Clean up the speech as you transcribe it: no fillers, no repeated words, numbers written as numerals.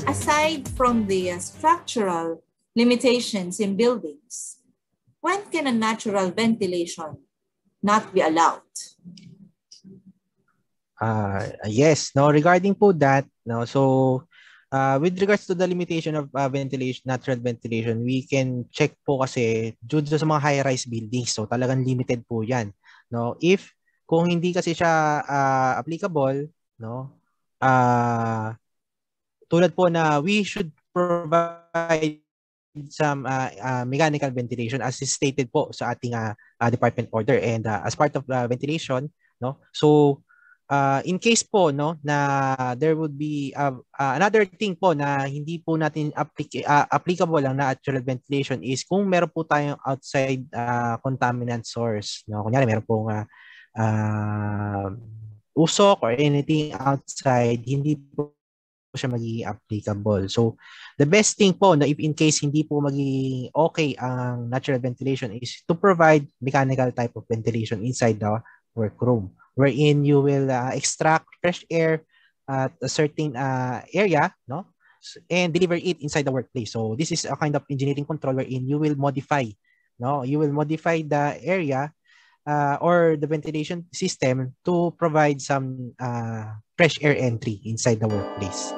Aside from the structural limitations in buildings, when can a natural ventilation not be allowed? Yes, no, regarding po that, no, so with regards to the limitation of ventilation, natural ventilation, we can check po kasi due sa mga high-rise buildings, so talagang limited po 'yan, no. If kung hindi kasi siya applicable, no, tulad po na we should provide some mechanical ventilation as stated po sa ating department order, and as part of ventilation, no, so in case po, no, na there would be another thing po na hindi po natin applicable ang natural ventilation is kung meron po tayong outside contaminant source, no, kunyari meron pong usok or anything outside, hindi po siya magiging applicable. So, the best thing po na if in case hindi po magiging okay ang natural ventilation is to provide mechanical type of ventilation inside the workroom, wherein you will extract fresh air at a certain area, no, and deliver it inside the workplace. So, this is a kind of engineering control wherein you will modify, no, you will modify the area or the ventilation system to provide some fresh air entry inside the workplace.